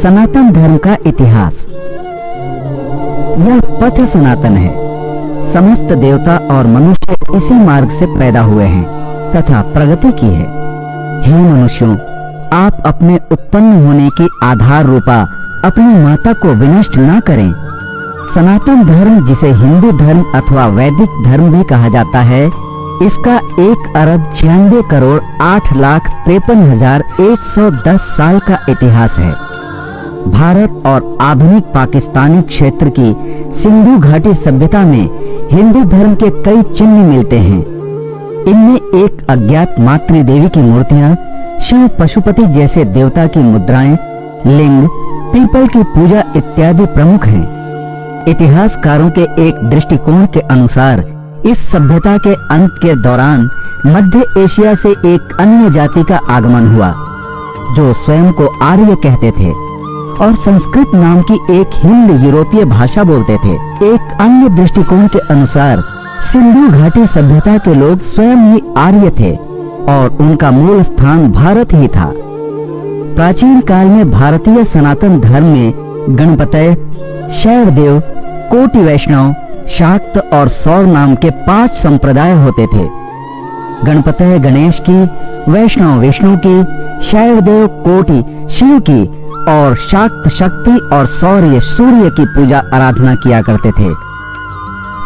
सनातन धर्म का इतिहास। यह पथ सनातन है। समस्त देवता और मनुष्य इसी मार्ग से पैदा हुए हैं तथा प्रगति की है। हे मनुष्यों, आप अपने उत्पन्न होने की आधार रूपा अपनी माता को विनष्ट न करें। सनातन धर्म, जिसे हिंदू धर्म अथवा वैदिक धर्म भी कहा जाता है, इसका 1,96,08,53,110 साल का इतिहास है। भारत और आधुनिक पाकिस्तानी क्षेत्र की सिंधु घाटी सभ्यता में हिंदू धर्म के कई चिन्ह मिलते हैं। इनमें एक अज्ञात मातृ देवी की मूर्तियां, शिव पशुपति जैसे देवता की मुद्राएं, लिंग, पीपल की पूजा इत्यादि प्रमुख हैं। इतिहासकारों के एक दृष्टिकोण के अनुसार इस सभ्यता के अंत के दौरान मध्य एशिया से एक अन्य जाति का आगमन हुआ, जो स्वयं को आर्य कहते थे और संस्कृत नाम की एक हिंद यूरोपीय भाषा बोलते थे। एक अन्य दृष्टिकोण के अनुसार सिंधु घाटी सभ्यता के लोग स्वयं ही आर्य थे और उनका मूल स्थान भारत ही था। प्राचीन काल में भारतीय सनातन धर्म में गणपतय, शैवदेव, कोटि वैष्णव, शाक्त और सौर नाम के 5 संप्रदाय होते थे। गणपतय गणेश की, वैष्णव विष्णु की, शैवदेव कोटि शिव की और शाक्त शक्ति और सौर्य सूर्य की पूजा आराधना किया करते थे।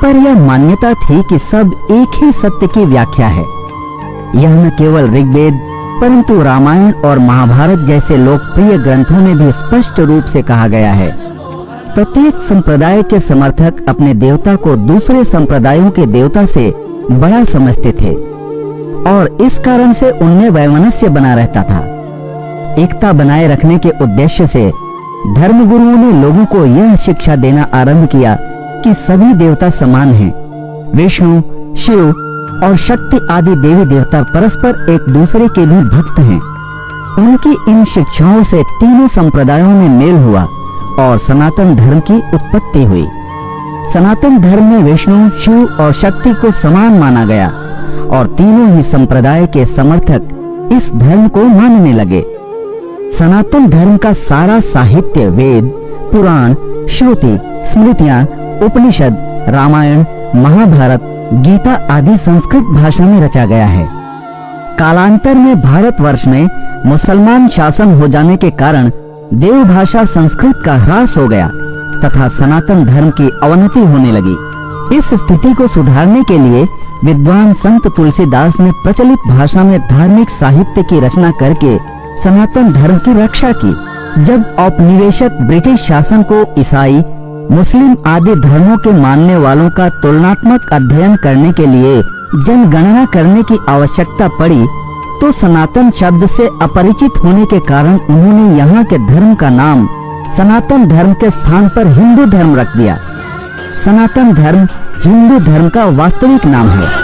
पर यह मान्यता थी कि सब एक ही सत्य की व्याख्या है। यह न केवल ऋग्वेद परंतु रामायण और महाभारत जैसे लोकप्रिय ग्रंथों में भी स्पष्ट रूप से कहा गया है। प्रत्येक संप्रदाय के समर्थक अपने देवता को दूसरे संप्रदायों के देवता से बड़ा समझते थे और इस कारण से उनमें वैमनस्य बना रहता था। एकता बनाए रखने के उद्देश्य से धर्मगुरुओं ने लोगों को यह शिक्षा देना आरंभ किया कि सभी देवता समान हैं। विष्णु, शिव और शक्ति आदि देवी देवता परस्पर एक दूसरे के भी भक्त हैं। उनकी इन शिक्षाओं से तीनों संप्रदायों में मेल हुआ और सनातन धर्म की उत्पत्ति हुई। सनातन धर्म में विष्णु, शिव और शक्ति को समान माना गया और तीनों ही संप्रदाय के समर्थक इस धर्म को मानने लगे। सनातन धर्म का सारा साहित्य वेद, पुराण, श्रुति, स्मृतियां, उपनिषद, रामायण, महाभारत, गीता आदि संस्कृत भाषा में रचा गया है। कालांतर में भारतवर्ष में मुसलमान शासन हो जाने के कारण देव भाषा संस्कृत का ह्रास हो गया तथा सनातन धर्म की अवनति होने लगी। इस स्थिति को सुधारने के लिए विद्वान संत तुलसीदास ने प्रचलित भाषा में धार्मिक साहित्य की रचना करके सनातन धर्म की रक्षा की। जब औपनिवेशिक ब्रिटिश शासन को ईसाई, मुस्लिम आदि धर्मों के मानने वालों का तुलनात्मक अध्ययन करने के लिए जनगणना करने की आवश्यकता पड़ी, तो सनातन शब्द से अपरिचित होने के कारण उन्होंने यहाँ के धर्म का नाम सनातन धर्म के स्थान पर हिंदू धर्म रख दिया। सनातन धर्म हिंदू धर्म का वास्तविक नाम है।